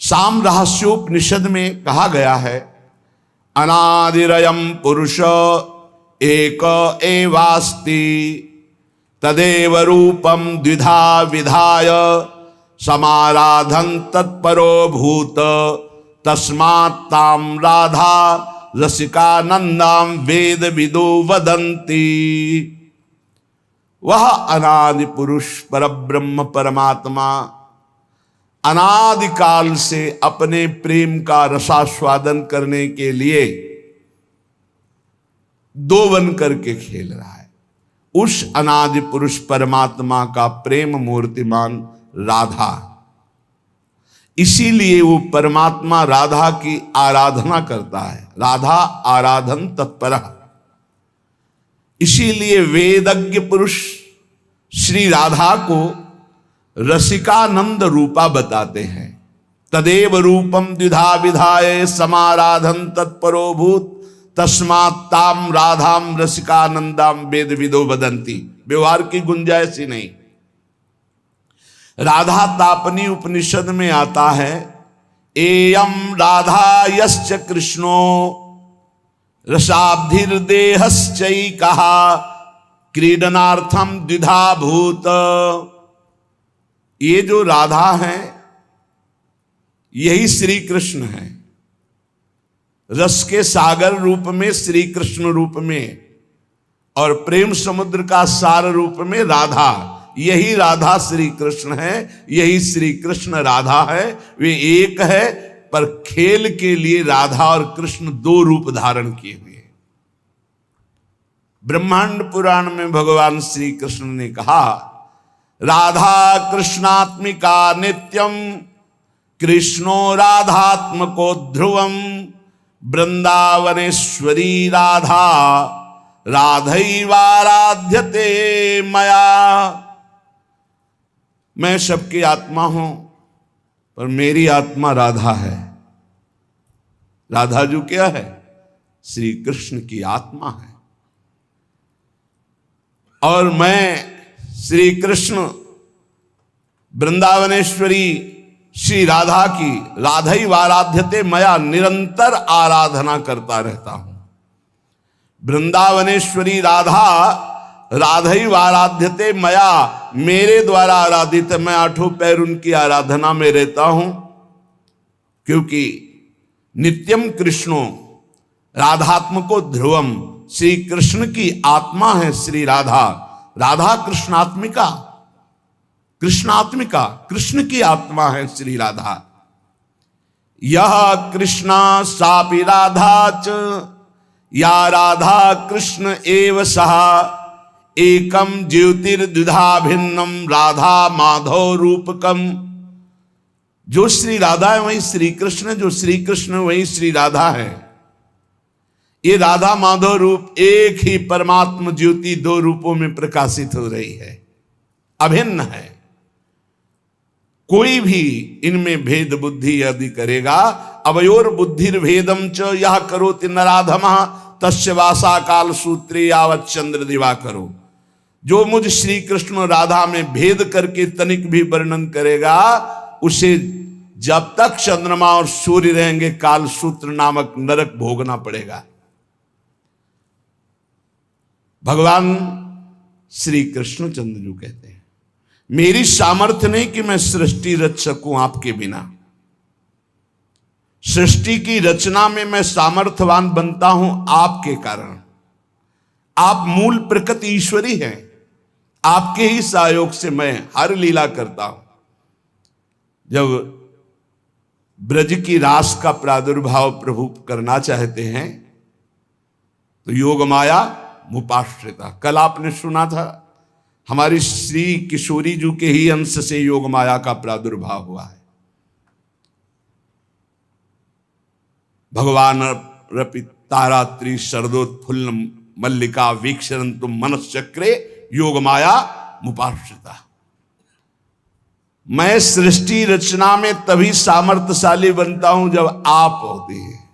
साम रहस्योपनिषद में कहा गया है, अनादिरयम पुरुष एक एवास्ति तदेव रूपम द्विधा विधाय समाराधन तत्परो भूत तस्मात् ताम राधा रसिकानंदाम वेद विदो वदंती। वह अनादि पुरुष परब्रह्म परमात्मा अनादिकाल से अपने प्रेम का रसास्वादन करने के लिए दो बन करके खेल रहा है। उस अनादि पुरुष परमात्मा का प्रेम मूर्तिमान राधा, इसीलिए वो परमात्मा राधा की आराधना करता है। राधा आराधन तत्पर। इसीलिए वेदज्ञ पुरुष श्री राधा को रसिकानंद रूपा बताते हैं। तदेव रूपम द्विधा विधाय समाराधन तत्परो भूत तस्मात् ताम राधाम रसिकानंदाम वेद विदो वदंती। व्यवहार की गुंजाइश ही नहीं। राधा तापनी उपनिषद में आता है, एयम राधा यश्च कृष्णो रसाब्धिर्देहश्चै कहा क्रीडनार्थम द्विधा भूत। ये जो राधा है यही श्री कृष्ण है। रस के सागर रूप में श्री कृष्ण रूप में और प्रेम समुद्र का सार रूप में राधा। यही राधा श्री कृष्ण है, यही श्री कृष्ण राधा है। वे एक है, पर खेल के लिए राधा और कृष्ण दो रूप धारण किए हुए हैं। ब्रह्मांड पुराण में भगवान श्री कृष्ण ने कहा, राधा कृष्णात्मिका नित्यम कृष्णो राधात्मको ध्रुवम वृंदावनेश्वरी राधा राधैवाराध्यते मया। मैं सबकी आत्मा हूं, पर मेरी आत्मा राधा है। राधा जो क्या है? श्री कृष्ण की आत्मा है। और मैं श्री कृष्ण वृंदावनेश्वरी श्री राधा की राधैवाराध्यते मया निरंतर आराधना करता रहता हूं। वृंदावनेश्वरी राधा राधैवाराध्यते मया, मेरे द्वारा आराधित। मैं आठों पैर उनकी आराधना में रहता हूं, क्योंकि नित्यम कृष्णो राधात्मको ध्रुवम, श्री कृष्ण की आत्मा है श्री राधा। राधा कृष्णात्मिका, कृष्णात्मिका कृष्ण की आत्मा है श्री राधा। यह कृष्णा सापि राधा च या राधा कृष्ण एव सहा एकम ज्योतिर्द्विधा भिन्नम राधा माधव रूपकम। जो श्री राधा है वही श्री कृष्ण, जो श्री कृष्ण वही श्री राधा है। ये राधा माधव रूप एक ही परमात्म ज्योति दो रूपों में प्रकाशित हो रही है, अभिन्न है। कोई भी इनमें भेद बुद्धि यदि करेगा, अवयोर बुद्धिर भेदम च यह करोति नराधमः तस्य वासा काल सूत्रे यावत् चंद्र दिवा करो। जो मुझ श्री कृष्ण राधा में भेद करके तनिक भी वर्णन करेगा, उसे जब तक चंद्रमा और सूर्य रहेंगे काल सूत्र नामक नरक भोगना पड़ेगा। भगवान श्री कृष्ण चंद्र जो कहते हैं, मेरी सामर्थ्य नहीं कि मैं सृष्टि रच सकूं आपके बिना। सृष्टि की रचना में मैं सामर्थ्यवान बनता हूं आपके कारण। आप मूल प्रकृति ईश्वरी हैं, आपके ही सहयोग से मैं हर लीला करता हूं। जब ब्रज की रास का प्रादुर्भाव प्रभु करना चाहते हैं तो योग माया मुपाश्रिता। कल आपने सुना था, हमारी श्री किशोरी जी के ही अंश से योग माया का प्रादुर्भाव हुआ है। भगवान रपि तारात्रि शरदोत्फुल्ल मल्लिका वीक्षरन्तु मनश्चक्रे योग माया मुपाश्रिता। मैं सृष्टि रचना में तभी सामर्थ्यशाली बनता हूं जब आप होते हैं।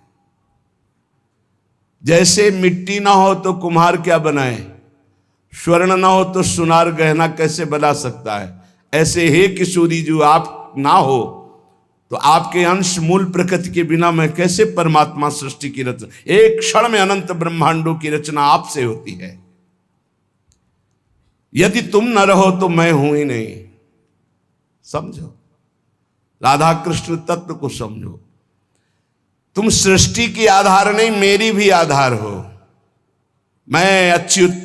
जैसे मिट्टी ना हो तो कुम्हार क्या बनाए, स्वर्ण ना हो तो सुनार गहना कैसे बना सकता है, ऐसे हे किशोरी जो आप ना हो तो आपके अंश मूल प्रकृति के बिना मैं कैसे परमात्मा सृष्टि की रचना, एक क्षण में अनंत ब्रह्मांडों की रचना आपसे होती है। यदि तुम न रहो तो मैं हूं ही नहीं। समझो, राधा कृष्ण तत्व को समझो। तुम सृष्टि की आधार नहीं, मेरी भी आधार हो। मैं अच्युत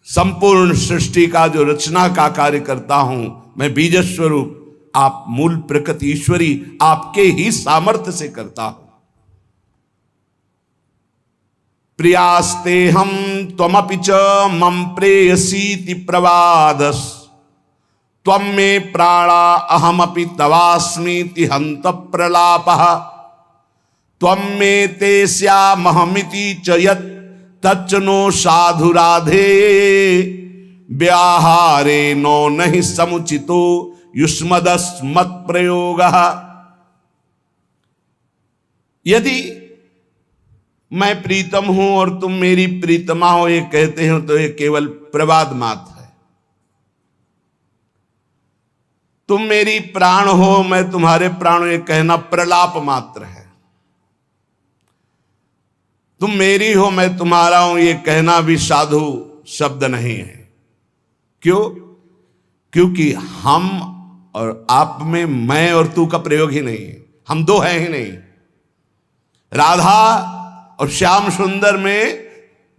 संपूर्ण सृष्टि का जो रचना का कार्य करता हूं, मैं बीज स्वरूप, आप मूल प्रकृति ईश्वरी आपके ही सामर्थ्य से करता हूं। प्रियास्ते हम त्वमपि च मम प्रेयसीति प्रवादस, त्वं मे प्राणा अहमपि तवास्मीति हंत प्रलापः, त्वं मे ते स्यामहमिति च यत् तच्च नो साधु राधे, व्याहारे नो नहि समुचितो युष्मदस्मत् प्रयोगः। यदि मैं प्रीतम हूं और तुम मेरी प्रीतमा हो ये कहते हो तो ये केवल प्रवाद मात्र है। तुम मेरी प्राण हो, मैं तुम्हारे प्राण हो, ये कहना प्रलाप मात्र है। तुम मेरी हो, मैं तुम्हारा हूं, ये कहना भी साधु शब्द नहीं है। क्यों? क्योंकि हम और आप में मैं और तू का प्रयोग ही नहीं है, हम दो हैं ही नहीं। राधा और श्याम सुंदर में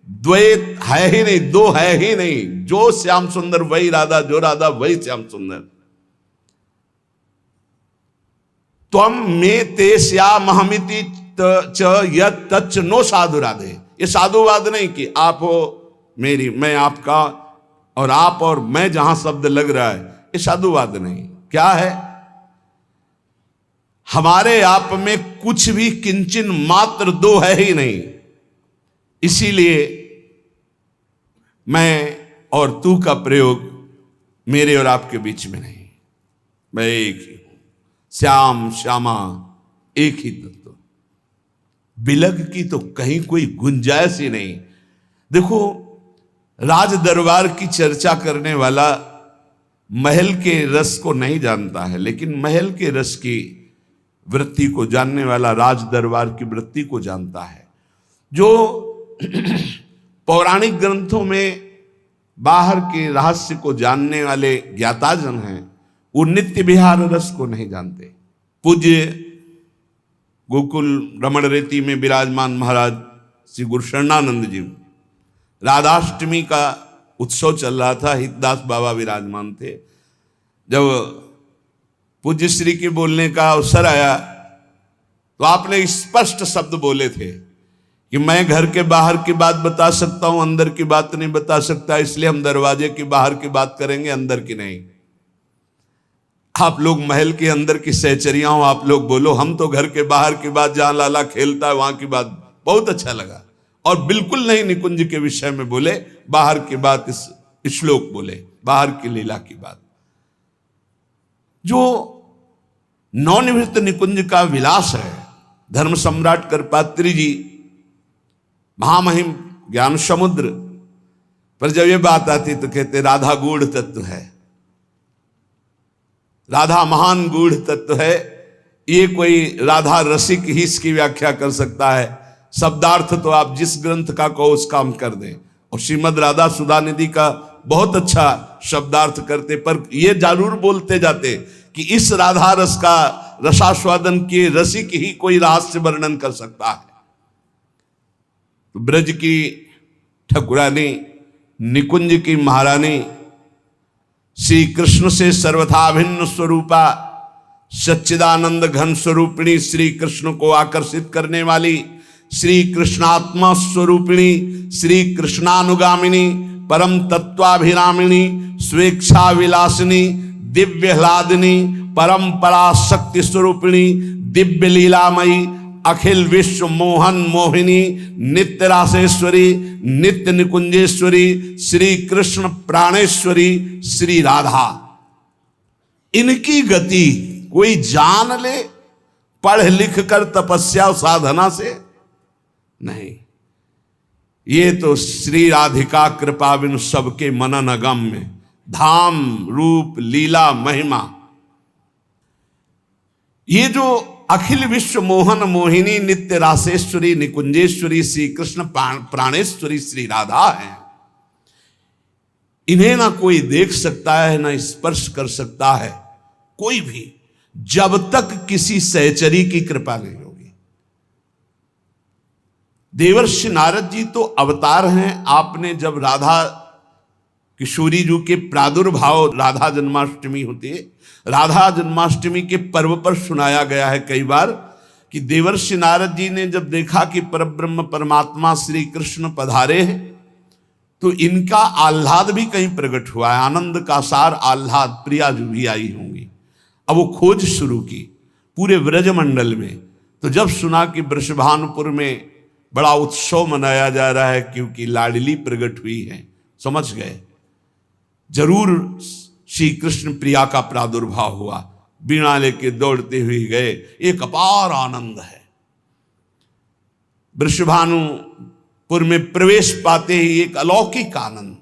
द्वैत है ही नहीं, दो है ही नहीं। जो श्याम सुंदर वही राधा, जो राधा वही श्याम सुंदर। त्वं मे ते श्यामहमिति च यत् तच्च नो साधु राधे। ये साधुवाद नहीं कि आप हो मेरी, मैं आपका, और आप और मैं जहां शब्द लग रहा है, ये साधुवाद नहीं। क्या है? हमारे आप में कुछ भी किंचन मात्र दो है ही नहीं। इसीलिए मैं और तू का प्रयोग मेरे और आपके बीच में नहीं। मैं एक ही हूं, श्याम श्यामा एक ही तत्व। बिलग की तो कहीं कोई गुंजाइश ही नहीं। देखो, राज दरबार की चर्चा करने वाला महल के रस को नहीं जानता है, लेकिन महल के रस की वृत्ति को जानने वाला राज दरबार की वृत्ति को जानता है। जो पौराणिक ग्रंथों में बाहर के रहस्य को जानने वाले ज्ञाताजन हैं, वो नित्य विहार रस को नहीं जानते। पूज्य गोकुल रमण रेती में विराजमान महाराज श्री गुरु शरणानंद जी, राधाष्टमी का उत्सव चल रहा था, हितदास बाबा विराजमान थे। जब पूज्य श्री के बोलने का अवसर आया तो आपने स्पष्ट शब्द बोले थे कि मैं घर के बाहर की बात बता सकता हूं, अंदर की बात नहीं बता सकता, इसलिए हम दरवाजे की बाहर की बात करेंगे, अंदर की नहीं। आप लोग महल के अंदर की सहचरियां हो, आप लोग बोलो, हम तो घर के बाहर की बात, जहां लाला खेलता है वहां की बात। बहुत अच्छा लगा। और बिल्कुल नहीं निकुंज के विषय में बोले, बाहर की बात, इस श्लोक बोले, बाहर की लीला की बात। जो नवनिवृत्त निकुंज का विलास है, धर्म सम्राट करपात्री जी महामहिम ज्ञान समुद्र पर जब ये बात आती तो कहते राधा गूढ़ तत्व है, राधा महान गूढ़ तत्व है। ये कोई राधा रसिक ही इसकी व्याख्या कर सकता है। शब्दार्थ तो आप जिस ग्रंथ का कहो उस काम कर दें। और श्रीमद राधा सुधा निधि का बहुत अच्छा शब्दार्थ करते, पर ये जरूर बोलते जाते कि इस राधा रस का रसास्वादन किए रसिक ही कोई रहस्य वर्णन कर सकता है। तो ब्रज की ठकुरानी, निकुंज की महारानी, श्री कृष्ण से सर्वथा भिन्न स्वरूपा सच्चिदानंद घन स्वरूपिणी श्री कृष्ण को आकर्षित करने वाली श्री कृष्णात्मा स्वरूपिणी, श्री कृष्णानुगामिनी, परम तत्वाभिरामिणी, स्वेच्छा विलासिनी, दिव्य ह्लादिनी, परंपरा शक्ति स्वरूपिणी, दिव्य लीलामयी, अखिल विश्व मोहन मोहिनी, नित्य रासेश्वरी, नित्य निकुंजेश्वरी, श्री कृष्ण प्राणेश्वरी, श्री राधा। इनकी गति कोई जान ले पढ़ लिख कर तपस्या साधना से नहीं। ये तो श्री राधिका कृपा बिन सबके मनन अगम्य, धाम रूप लीला महिमा। ये जो अखिल विश्व मोहन मोहिनी नित्य रासेश्वरी निकुंजेश्वरी श्री कृष्ण प्राणेश्वरी श्री राधा है, इन्हें ना कोई देख सकता है ना स्पर्श कर सकता है कोई भी, जब तक किसी सहचरी की कृपा नहीं होगी। देवर्षि नारद जी तो अवतार हैं। आपने जब राधा किशोरी जी के प्रादुर्भाव, राधा जन्माष्टमी होती है, राधा जन्माष्टमी के पर्व पर सुनाया गया है कई बार कि देवर्षि नारद जी ने जब देखा कि परब्रह्म परमात्मा श्री कृष्ण पधारे हैं तो इनका आह्लाद भी कहीं प्रकट हुआ है, आनंद का सार आह्लाद, प्रिया जो भी आई होंगी। अब वो खोज शुरू की पूरे व्रजमंडल में। तो जब सुना कि वृषभानुपुर में बड़ा उत्सव मनाया जा रहा है क्योंकि लाडली प्रकट हुई है, समझ गए जरूर श्री कृष्ण प्रिया का प्रादुर्भाव हुआ। बीणा लेके दौड़ते हुए गए, एक अपार आनंद है। वृषभानुपुर में प्रवेश पाते ही एक अलौकिक आनंद,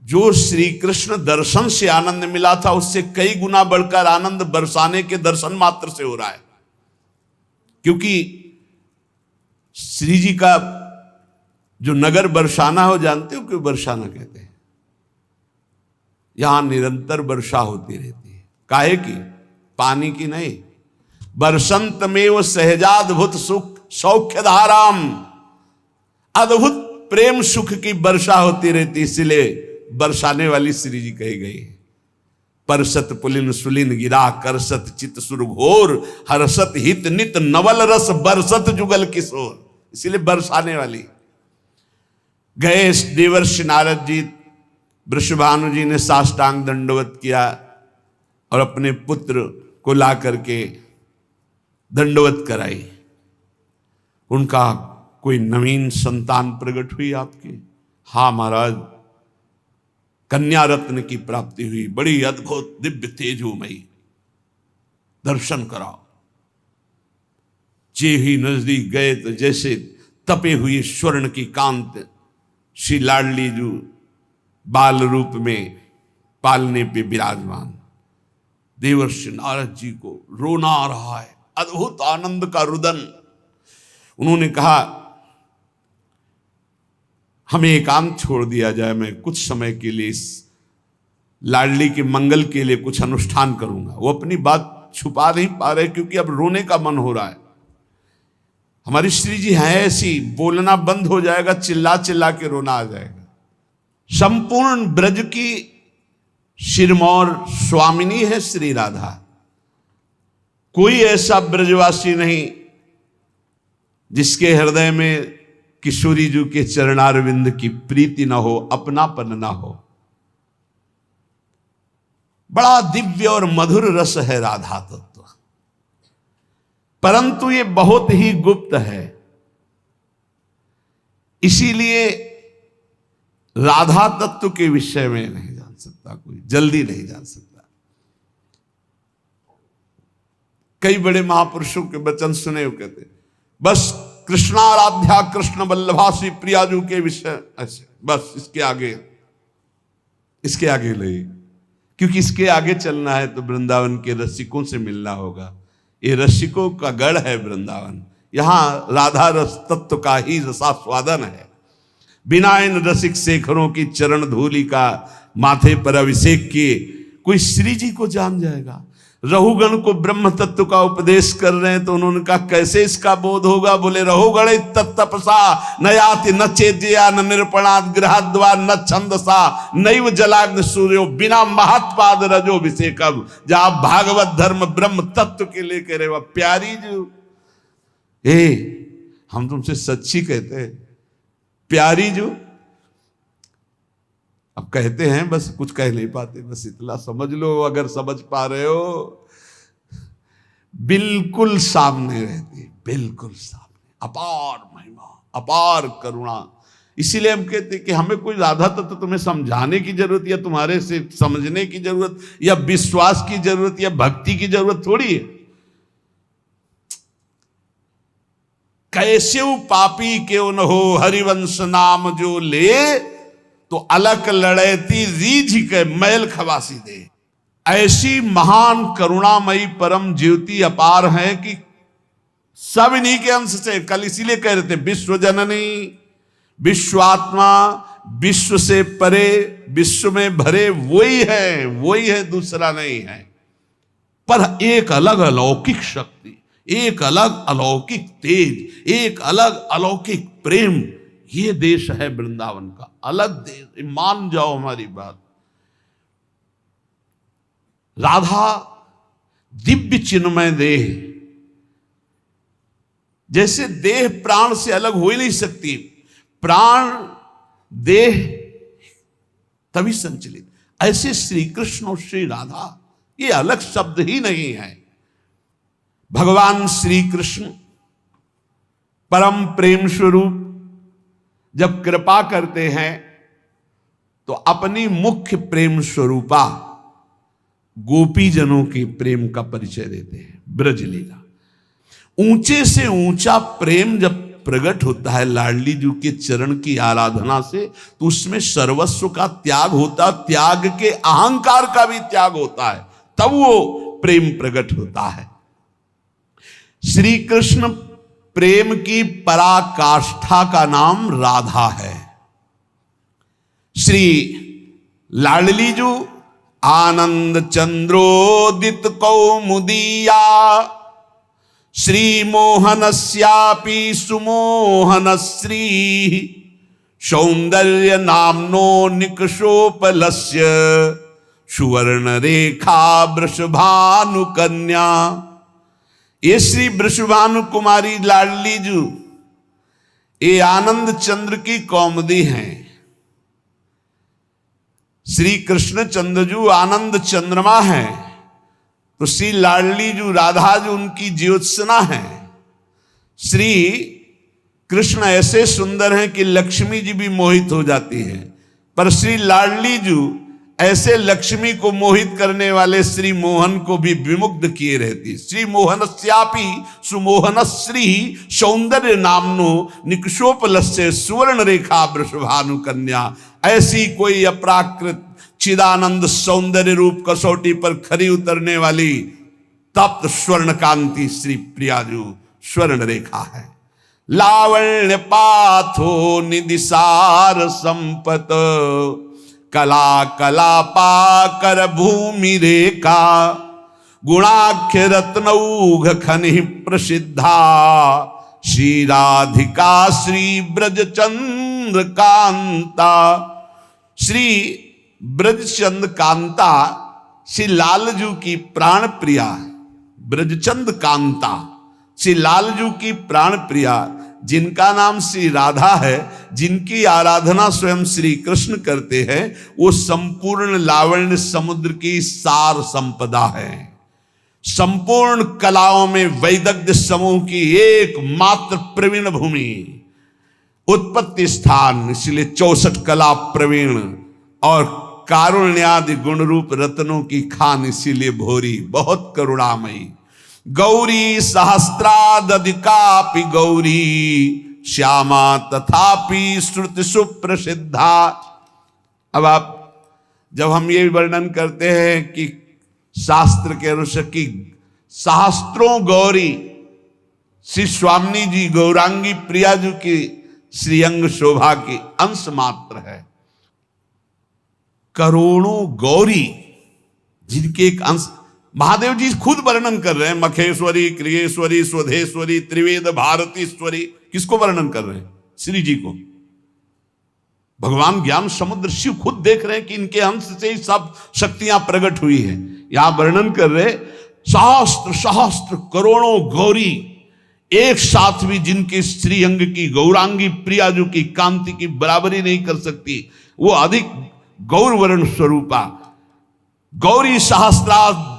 जो श्री कृष्ण दर्शन से आनंद मिला था उससे कई गुना बढ़कर आनंद बरसाने के दर्शन मात्र से हो रहा है। क्योंकि श्री जी का जो नगर बरसाना हो, जानते हो क्यों बरसाना कहते हैं? यहां निरंतर वर्षा होती रहती है। काहे की? पानी की नहीं, बरसंत में वो सहजाद्भुत सुख सौख्य धाराम, अद्भुत प्रेम सुख की वर्षा होती रहती, इसलिए बरसाने वाली श्री जी कही गई है। परसत पुलिन सुलिन गिरा करसत चित सुर घोर, हर्षत हित नित नवल रस बरसत जुगल किशोर, इसलिए बरसाने वाली। गए देवर्षि नारद जी, वृषभानु जी ने साष्टांग दंडवत किया और अपने पुत्र को ला करके दंडवत कराई। उनका कोई नवीन संतान प्रकट हुई आपकी? हाँ महाराज, कन्या रत्न की प्राप्ति हुई, बड़ी अद्भुत दिव्य तेजोमयी। दर्शन कराओ। जे ही नजदीक गए तो जैसे तपे हुए स्वर्ण की कांत श्री लाडली जो बाल रूप में पालने पे विराजमान। देवर्षि नारद जी को रोना आ रहा है, अद्भुत आनंद का रुदन। उन्होंने कहा हमें एकांत छोड़ दिया जाए, मैं कुछ समय के लिए इस लाडली के मंगल के लिए कुछ अनुष्ठान करूंगा। वो अपनी बात छुपा नहीं पा रहे क्योंकि अब रोने का मन हो रहा है। हमारी श्री जी है ऐसी, बोलना बंद हो जाएगा, चिल्ला चिल्ला के रोना आ जाएगा। संपूर्ण ब्रज की सिरमौर स्वामिनी है श्री राधा। कोई ऐसा ब्रजवासी नहीं जिसके हृदय में किशोरी जी के चरणारविंद की प्रीति न हो, अपनापन न हो। बड़ा दिव्य और मधुर रस है राधा तत्व, परंतु ये बहुत ही गुप्त है। इसीलिए राधा तत्व के विषय में नहीं जान सकता कोई, जल्दी नहीं जान सकता। कई बड़े महापुरुषों के वचन सुने हो, कहते बस कृष्णाराध्या कृष्ण वल्लभा श्री प्रियाजू के विषय ऐसे, बस इसके आगे ले, क्योंकि इसके आगे चलना है तो वृंदावन के रसिकों से मिलना होगा। ये रसिकों का गढ़ है वृंदावन, यहां राधा रस तत्व का ही रसास्वादन है। बिना इन रसिक शेखरों की चरण धूलि का माथे पर अभिषेक किए कोई श्री जी को जान जाएगा। रहुगण को ब्रह्म तत्व का उपदेश कर रहे हैं तो उन्होंने कहा कैसे इसका बोध होगा? बोले रहुगण तत्तपसा न याति न चेज्या न निरपणात् गृहद्वा न छंदसा नैव जलाग्नि सूर्यो बिना महत्पाद रजोभिषेकम। जहां भागवत धर्म ब्रह्म तत्व के लिए कह रहे, वह प्यारी जो हम तुमसे सच्ची कहते हैं, प्यारी जो अब कहते हैं, बस कुछ कह नहीं पाते, बस इतना समझ लो। अगर समझ पा रहे हो, बिल्कुल सामने रहती है, बिल्कुल सामने, अपार महिमा, अपार करुणा। इसीलिए हम कहते हैं कि हमें कोई राधा तत्व तुम्हें समझाने की जरूरत या तुम्हारे से समझने की जरूरत या विश्वास की जरूरत या भक्ति की जरूरत थोड़ी है। कैसे पापी क्यों न हो हरिवंश नाम जो ले, तो अलक लड़ैती रीझ के मैल खवासी दे। ऐसी महान करुणामयी परम ज्योति अपार है कि सब इन्हीं के अंश से। कल इसीलिए कह रहे थे विश्व जननी, विश्वात्मा, विश्व से परे, विश्व में भरे वही है, दूसरा नहीं है। पर एक अलग अलौकिक शक्ति, एक अलग अलौकिक तेज, एक अलग अलौकिक प्रेम, ये देश है वृंदावन का, अलग देश। मान जाओ हमारी बात। राधा दिव्य चिन्मय देह, जैसे देह प्राण से अलग हो ही नहीं सकती, प्राण देह तभी संचलित, ऐसे श्री कृष्ण और श्री राधा ये अलग शब्द ही नहीं है। भगवान श्री कृष्ण परम प्रेम स्वरूप जब कृपा करते हैं तो अपनी मुख्य प्रेम स्वरूपा गोपी जनों के प्रेम का परिचय देते हैं। ब्रज लीला, ऊंचे से ऊंचा प्रेम जब प्रकट होता है लाडली जी के चरण की आराधना से, तो उसमें सर्वस्व का त्याग होता, त्याग के अहंकार का भी त्याग होता है, तब वो प्रेम प्रकट होता है। श्री कृष्ण प्रेम की पराकाष्ठा का नाम राधा है। श्री लाडली जी आनंद चंद्रोदित कौमुदीया, श्री मोहनस्यापि सुमोहनश्री, सौंदर्य नामनो निकषोपलस्य, सुवर्ण रेखा वृषभानु कन्या। ये श्री वृषभानु कुमारी लाडली जी ये आनंद चंद्र की कौमुदी हैं। श्री कृष्ण चंद्र जी आनंद चंद्रमा है, तो श्री लाडली जी राधा जी उनकी ज्योत्सना है। श्री कृष्ण ऐसे सुंदर हैं कि लक्ष्मी जी भी मोहित हो जाती है, पर श्री लाडली जी ऐसे लक्ष्मी को मोहित करने वाले श्री मोहन को भी विमुग्ध किए रहती। श्री मोहनस्यापि सुमोहनश्री, सौंदर्य नामनो निकषोपलस्य, सुवर्ण रेखा वृषभानु कन्या। ऐसी कोई अपराकृत चिदानंद सौंदर्य रूप कसौटी पर खरी उतरने वाली तप्त स्वर्ण कांति श्री प्रियाजू स्वर्ण रेखा है। लावण्य पाथो निदिसार संपत, कला कलापा कर भूमि रेखा, गुणाख्य रत्नौघ खनि प्रसिद्धा, श्री राधिका श्री ब्रजचंद्र कांता। श्री ब्रजचंद कांता श्री लालजू की प्राण प्रिया, ब्रजचंद कांता श्री लालजू की प्राण प्रिया, जिनका नाम श्री राधा है, जिनकी आराधना स्वयं श्री कृष्ण करते हैं, वो संपूर्ण लावण्य समुद्र की सार संपदा है। संपूर्ण कलाओं में वैदग्ध्य समूह की एकमात्र प्रवीण भूमि, उत्पत्ति स्थान, इसलिए 64 कला प्रवीण और कारुण्यादि गुण रूप रत्नों की खान, इसीलिए भोरी, बहुत करुणामयी। गौरी सहस्रादधिकापि गौरी, श्यामा तथापि श्रुति सुप्रसिद्धा। अब आप जब हम ये वर्णन करते हैं कि शास्त्र के अनुसार की सहस्त्रों गौरी श्री स्वामी जी गौरांगी प्रिया जी की श्रीअंग शोभा की अंश मात्र है, करोड़ों गौरी जिनके एक अंश महादेव जी खुद वर्णन कर रहे हैं। मखेश्वरी, क्रियेश्वरी, स्वधेश्वरी, त्रिवेद भारतीश्वरी, किसको वर्णन कर रहे हैं? श्री जी को। भगवान ज्ञान समुद्र शिव खुद देख रहे हैं कि इनके अंश से ही सब शक्तियां प्रकट हुई हैं। यहां वर्णन कर रहे सहस्त्र सहस्त्र करोड़ों गौरी एक साथ भी जिनके श्री अंग की गौरांगी प्रियाजू की कांति की बराबरी नहीं कर सकती, वो अधिक गौरवर्ण स्वरूपा। गौरी सहस्रा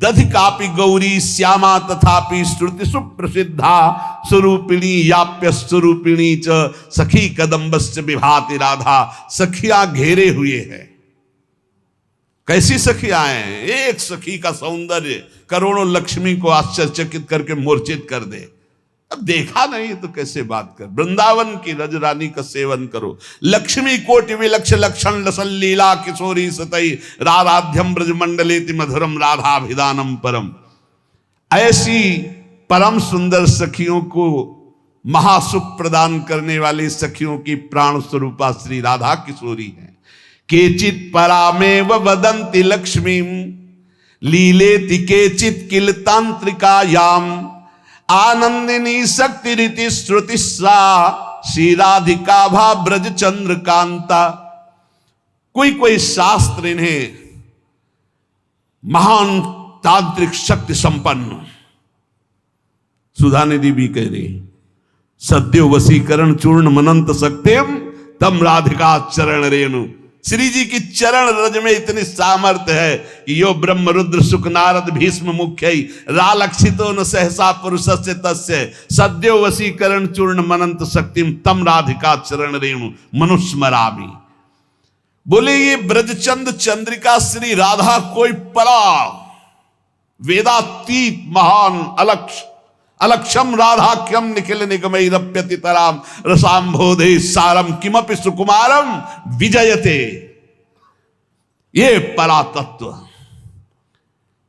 दधिकापि गौरी, श्यामा तथापि श्रुति सुप्रसिद्धा, स्वरूपिणी याप्य स्वरूपिणी च सखी कदम्बस्य विभाति राधा। सखियां घेरे हुए हैं। कैसी सखियां हैं? एक सखी का सौंदर्य करोड़ों लक्ष्मी को आश्चर्यचकित करके मूर्छित कर दे। अब देखा नहीं तो कैसे बात कर। वृंदावन की रजरानी का सेवन करो। लक्ष्मी कोटि विलक्ष लक्षण लसल लीला किशोरी सतई राधाध्यम ब्रज मंडलेति मधुरम राधाभिधानम परम। ऐसी परम सुंदर सखियों को महासुख प्रदान करने वाली सखियों की प्राण स्वरूपा श्री राधा किशोरी है। केचित परामेव वदन्ति लक्ष्मीं लीलेति केचित किल तांत्रिकायाम आनंदिनी शक्ति रीति श्रुति सा श्री राधिका भा ब्रज चंद्र कांता। कोई कोई शास्त्र इन्हें महान तांत्रिक शक्ति संपन्न, सुधा निधि भी कह रही, सद्यो वसीकरण चूर्ण मनंत सक्त्यम तम राधिका चरण रेणु। श्री जी की चरण रज में इतनी सामर्थ्य है कि यो ब्रह्म रुद्र सुख नारद भीष्म मुख्य रालक्षितो न सहसा पुरुषस्य तस्य सद्यो वसीकरण चूर्ण मनंत शक्तिम तम राधिका चरण रेणु मनुस्मरामि। बोले ये ब्रजचंद चंद्रिका श्री राधा कोई परा वेदातीत महान अलक्षम राधाख्यम निखिल निगमैरप्यति तराम रसाम्भोधे सारम किमपि सुकुमारम विजयते। ये परा तत्व,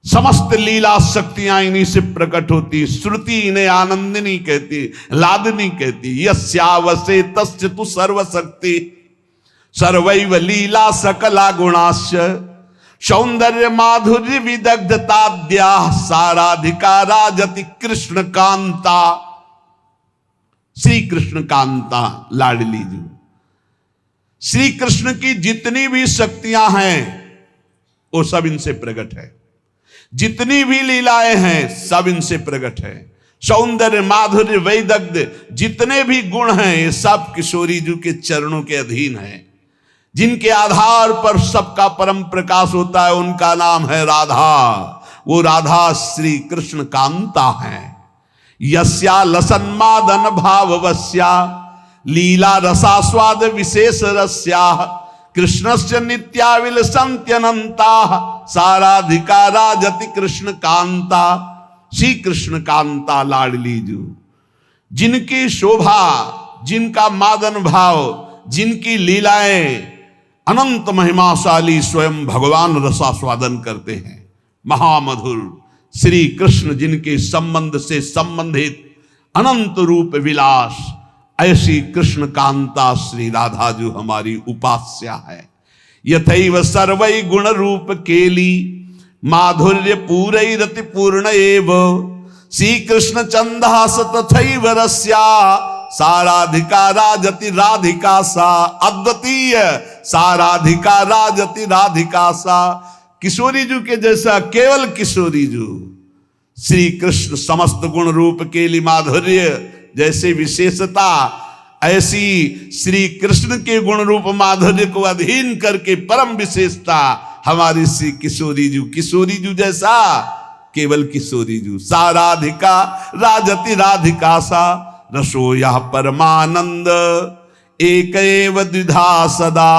समस्त लीला शक्तियां इन्हीं से प्रकट होती। श्रुति इन्हें आनंदिनी कहती, लादनी कहती। यस्यावसे तस्य तु सर्वशक्ति सर्वैव लीला सकला गुणाश्च सौंदर्य माधुर्य विदग्धताद्या साराधिका राजति कृष्ण कांता। श्री कृष्ण कांता लाडली जी, श्री कृष्ण की जितनी भी शक्तियां हैं वो सब इनसे प्रकट है। जितनी भी लीलाएं हैं सब इनसे प्रकट है। सौंदर्य माधुर्य वैदग्ध जितने भी गुण हैं ये सब किशोरी जी के चरणों के अधीन है। जिनके आधार पर सबका परम प्रकाश होता है उनका नाम है राधा। वो राधा श्री कृष्ण कांता है। यस्या लसन्मादन भाववस्या लीला रसास्वाद विशेष रस्या कृष्णस्य नित्याविल संत्यनंता साराधिका राजति कृष्ण कांता। श्री कृष्ण कांता लाडली जो, जिनकी शोभा, जिनका मादन भाव, जिनकी लीलाएं अनंत महिमाशाली स्वयं भगवान रसास्वादन करते हैं। महामधुर श्री कृष्ण जिनके संबंध से संबंधित अनंत रूप विलास, ऐसी कृष्ण कांता श्री राधा जो हमारी उपास्या है। यथैव सर्वै गुण रूप केली माधुर्य पूरैरति पूर्ण एव श्री कृष्ण चंदास तथैव रस्या साराधिका राजति राधिका सा। अद्वितीय साराधिका राजति राधिका सा। किशोरी जी के जैसा केवल किशोरी जी श्री कृष्ण समस्त गुण रूप केली माधुर्य जैसे विशेषता, ऐसी श्री कृष्ण के गुण रूप माधुर्य को अधीन करके परम विशेषता हमारी श्री किशोरी जी। किशोरी जी जैसा केवल किशोरी जी। साराधिका राजति राधिका सा रसो यह परमानंद एक एव द्विधा सदा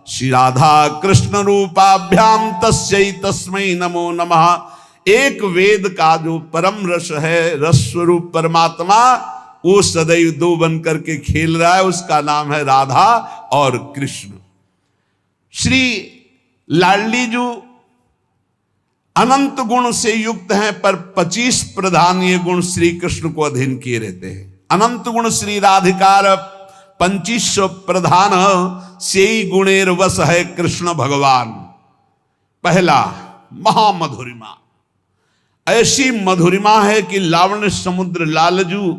श्री राधा कृष्ण रूपाभ्याम तस्यै तस्मै नमो नमः। एक वेद का जो परम रस है, रस स्वरूप परमात्मा, वो सदैव दो बन करके खेल रहा है। उसका नाम है राधा और कृष्ण। श्री लाडली जो अनंत गुण से युक्त हैं, पर 25 प्रधान ये गुण श्री कृष्ण को अधीन किए रहते हैं। अनंत गुण श्री राधिकार 2500 प्रधान से गुणेर वश है कृष्ण भगवान। पहला महामधुरिमा, ऐसी मधुरिमा है कि लावण्य समुद्र लालजू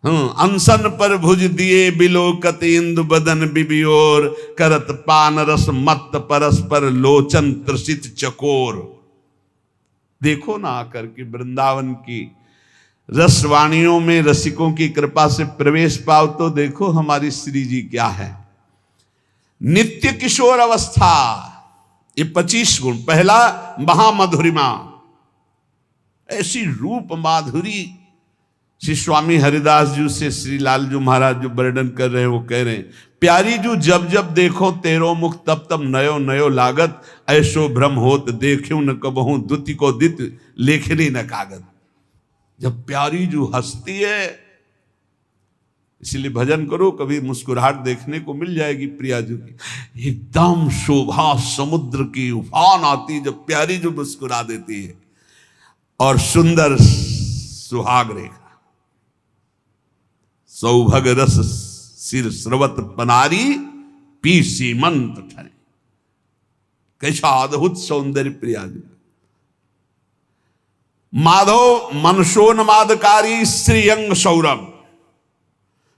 अनशन पर भुज दिए बिलोकत इंदु बदन बिबियोर करत पान रस मत परस्पर लोचन त्रसित चकोर। देखो ना आकर के वृंदावन की रसवाणियों में रसिकों की कृपा से प्रवेश पाओ तो देखो हमारी श्री जी क्या है। नित्य किशोर अवस्था, ये 25 गुण। पहला महामधुरिमा, ऐसी रूप माधुरी। श्री स्वामी हरिदास जी से श्री लालजू महाराज जो वर्णन कर रहे हैं, वो कह रहे हैं, प्यारी जू जब जब देखो तेरो मुख तब तब नयो नयो लागत ऐसो भ्रम होत देखियो न कबहू दुति को दित लेखनी न कागत। जब प्यारी जो हंसती है, इसलिए भजन करो, कभी मुस्कुराहट देखने को मिल जाएगी प्रिया जी की। एकदम शोभा समुद्र की उफान आती जब प्यारी जो मुस्कुरा देती है। और सुंदर सुहाग रेखा, सौभग रस सिर स्रवत पनारी, पी सीमंत ठने। कैसा अद्भुत सौंदर्य प्रिया जी। माधव मनसोन्मादकारी श्रीअंग सौरभ,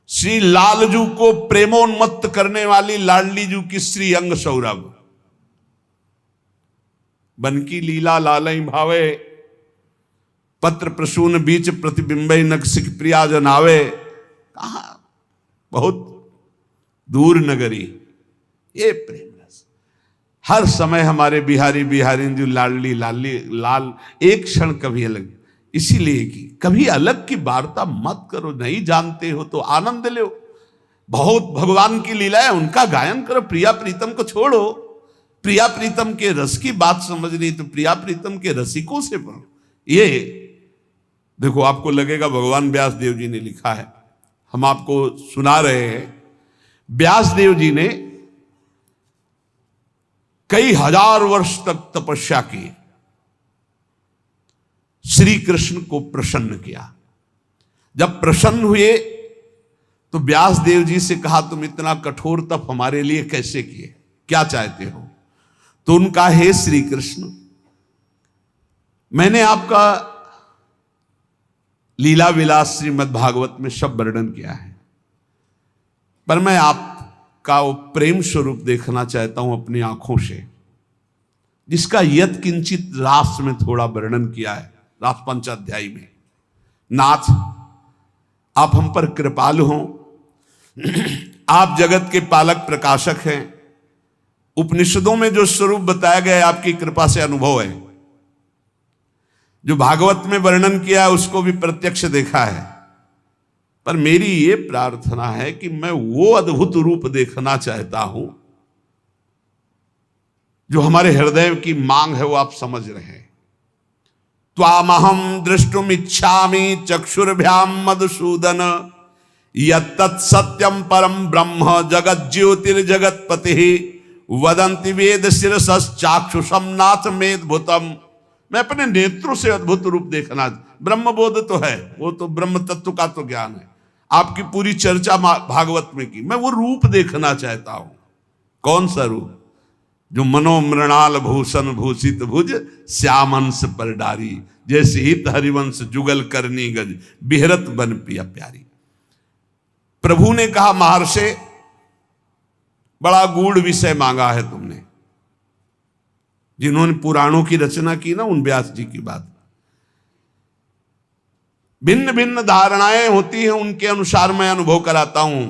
श्री लालजू को प्रेमोन्मत्त करने वाली लाडली जू की श्री अंग सौरभ। बनकी लीला लालई भावे, पत्र प्रसून बीच प्रतिबिंबई नक्सिक प्रिया जनावे। कहा बहुत दूर नगरी ये प्रेम रस। हर समय हमारे बिहारी बिहारी जो लाडली लाली लाल एक क्षण कभी अलग, इसीलिए कि कभी अलग की वार्ता मत करो, नहीं जानते हो तो आनंद लो। बहुत भगवान की लीला है, उनका गायन करो। प्रिया प्रीतम को छोड़ो, प्रिया प्रीतम के रस की बात समझनी तो प्रिया प्रीतम के रसिकों से पढ़ो। ये देखो, आपको लगेगा भगवान व्यास देव जी ने लिखा है, हम आपको सुना रहे हैं। व्यास देव जी ने कई हजार वर्ष तक तपस्या की, श्री कृष्ण को प्रसन्न किया। जब प्रसन्न हुए तो व्यास देव जी से कहा, तुम इतना कठोर तप हमारे लिए कैसे किए, क्या चाहते हो? तो उनका, हे श्री कृष्ण, मैंने आपका लीला विलास श्रीमद् भागवत में सब वर्णन किया है, पर मैं आपका वो प्रेम स्वरूप देखना चाहता हूं अपनी आंखों से, जिसका यत किंचित रास में थोड़ा वर्णन किया है, रास पंचाध्यायी में। नाथ, आप हम पर कृपालु हों, आप जगत के पालक प्रकाशक हैं। उपनिषदों में जो स्वरूप बताया गया है आपकी कृपा से अनुभव है, जो भागवत में वर्णन किया है उसको भी प्रत्यक्ष देखा है। पर मेरी ये प्रार्थना है कि मैं वो अद्भुत रूप देखना चाहता हूं जो हमारे हृदय की मांग है, वो आप समझ रहे हैं। त्वामहं द्रष्टुम इच्छामि चक्षुर्भ्याम मधुसूदन, यत्तत् सत्यम परम ब्रह्म जगत ज्योतिर्जगतपति, वदन्ति वेद शिरसश्चाक्षुषम नाथ मेदभूतम। मैं अपने नेत्रों से अद्भुत रूप देखना, ब्रह्म बोध तो है, वो तो ब्रह्म तत्व का तो ज्ञान है, आपकी पूरी चर्चा भागवत में की, मैं वो रूप देखना चाहता हूं। कौन सा रूप? जो मनोमृणाल भूषण भूषित भुज श्यामंश पर डारी, जैसे हित हरिवंश जुगल करनी गज बिहरत बन पिया प्यारी। प्रभु ने कहा, महर्षि, बड़ा गूढ़ विषय मांगा है तुमने। जिन्होंने पुराणों की रचना की ना, उन व्यास जी की बात, भिन्न भिन्न धारणाएं होती हैं, उनके अनुसार मैं अनुभव कराता हूं।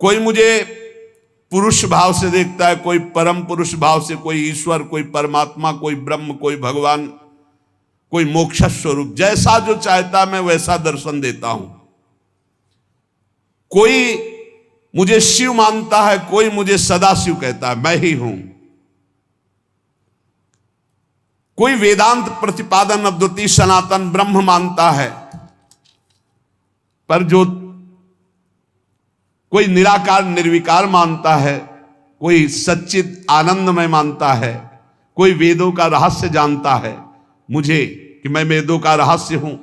कोई मुझे पुरुष भाव से देखता है, कोई परम पुरुष भाव से, कोई ईश्वर, कोई परमात्मा, कोई ब्रह्म, कोई भगवान, कोई मोक्ष स्वरूप। जैसा जो चाहता मैं वैसा दर्शन देता हूं। कोई मुझे शिव मानता है, कोई मुझे सदा शिव कहता है, मैं ही हूं। कोई वेदांत प्रतिपादन अद्वितीय सनातन ब्रह्म मानता है, पर जो कोई निराकार निर्विकार मानता है, कोई सच्चित आनंदमय मानता है, कोई वेदों का रहस्य जानता है मुझे कि मैं वेदों का रहस्य हूं।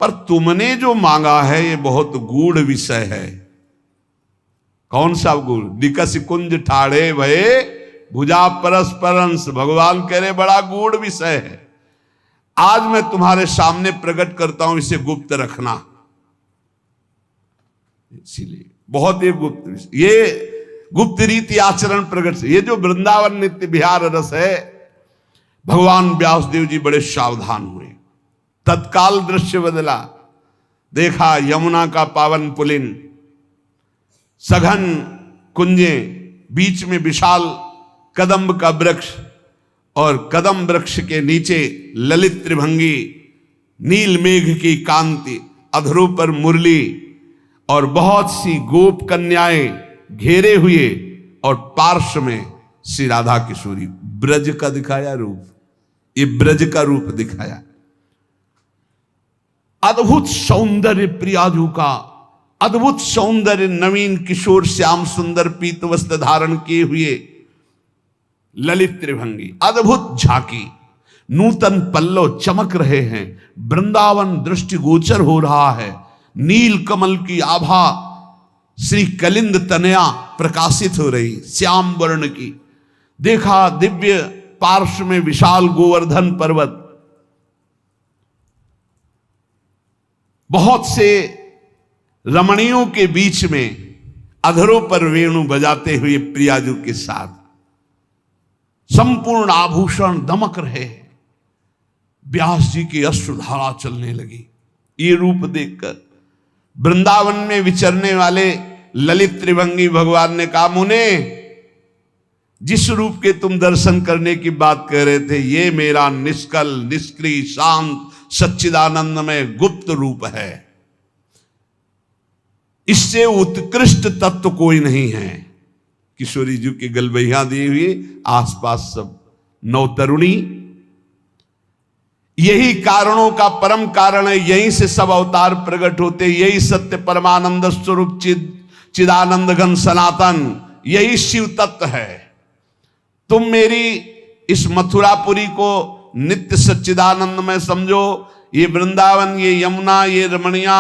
पर तुमने जो मांगा है ये बहुत गूढ़ विषय है। कौन सा गूढ़? निकस कुंज ठाड़े भये भुजा परस्परंस। भगवान कह रहे बड़ा गूढ़ विषय है, आज मैं तुम्हारे सामने प्रकट करता हूं, इसे गुप्त रखना। इसीलिए बहुत ही गुप्त विषय, ये गुप्त रीति आचरण प्रकट से। ये जो वृंदावन नित्य विहार रस है, भगवान व्यासदेव जी बड़े सावधान हुए। तत्काल दृश्य बदला, देखा यमुना का पावन पुलिन, सघन कुंजे, बीच में विशाल कदम्ब का वृक्ष, और कदम वृक्ष के नीचे ललित त्रिभंगी, नील मेघ की कांति, अधरों पर मुरली, और बहुत सी गोप कन्याएं घेरे हुए, और पार्श्व में श्री राधा किशोरी। ब्रज का दिखाया रूप, ये ब्रज का रूप दिखाया। अद्भुत सौंदर्य प्रियाजू का, अद्भुत सौंदर्य, नवीन किशोर श्याम सुंदर पीत वस्त्र धारण किए हुए ललित त्रिभंगी, अद्भुत झांकी, नूतन पल्लव चमक रहे हैं, वृंदावन दृष्टिगोचर हो रहा है, नील कमल की आभा श्री कलिंद तनया प्रकाशित हो रही, श्याम वर्ण की। देखा दिव्य पार्श्व में विशाल गोवर्धन पर्वत, बहुत से रमणियों के बीच में अधरों पर वेणु बजाते हुए प्रियाजू के साथ संपूर्ण आभूषण दमक रहे हैं। व्यास जी की अश्रुधारा चलने लगी। ये रूप देखकर वृंदावन में विचरने वाले ललित त्रिभंगी भगवान ने कहा, मुने, जिस रूप के तुम दर्शन करने की बात कर रहे थे, ये मेरा निष्कल, निष्क्रिय, शांत, सच्चिदानंदमय गुप्त रूप है। इससे उत्कृष्ट तत्व कोई नहीं है। किशोरी जी की गलबैया दी हुई, आसपास सब नवतरुणी। यही कारणों का परम कारण है, यहीं से सब अवतार प्रकट होते, यही सत्य परमानंद स्वरूप चिदानंद घन सनातन, यही शिव तत्व है। तुम मेरी इस मथुरापुरी को नित्य सच्चिदानंद में समझो। ये वृंदावन, ये यमुना, ये रमणिया,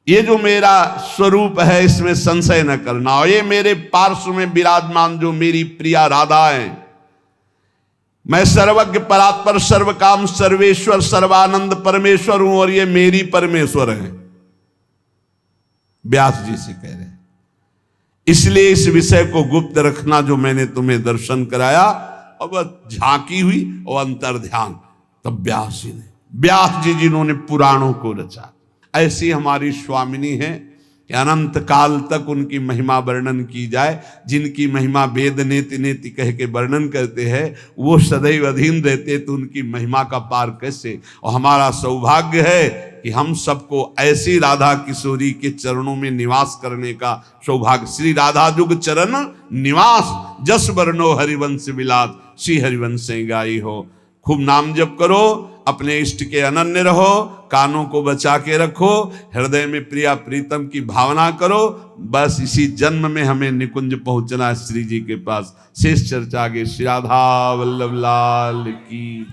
ये जो मेरा स्वरूप है, इसमें संशय न करना। और ये मेरे पार्श्व में विराजमान जो मेरी प्रिया राधा है, मैं सर्वज्ञ परात्पर सर्वकाम सर्वेश्वर सर्वानंद परमेश्वर हूं और ये मेरी परमेश्वर है। व्यास जी से कह रहे हैं। इसलिए इस विषय को गुप्त रखना जो मैंने तुम्हें दर्शन कराया। और वह झांकी हुई और अंतर ध्यान तब व्यास जी जिन्होंने पुराणों को रचा। ऐसी हमारी स्वामिनी है कि अनंत काल तक उनकी महिमा वर्णन की जाए। जिनकी महिमा वेद नेति नेति कह के वर्णन करते हैं, वो सदैव अधीन रहते, तो उनकी महिमा का पार कैसे। और हमारा सौभाग्य है कि हम सबको ऐसी राधा किशोरी के चरणों में निवास करने का सौभाग्य। श्री राधा जुग चरण निवास, जस वर्णो हरिवंश विलास, श्री हरिवंश गाई हो। खूब नाम जप करो, अपने इष्ट के अनन्य रहो, कानों को बचा के रखो, हृदय में प्रिया प्रीतम की भावना करो। बस इसी जन्म में हमें निकुंज पहुंचना है श्री जी के पास। शेष चर्चा आगे। श्री राधा वल्लभ लाल की।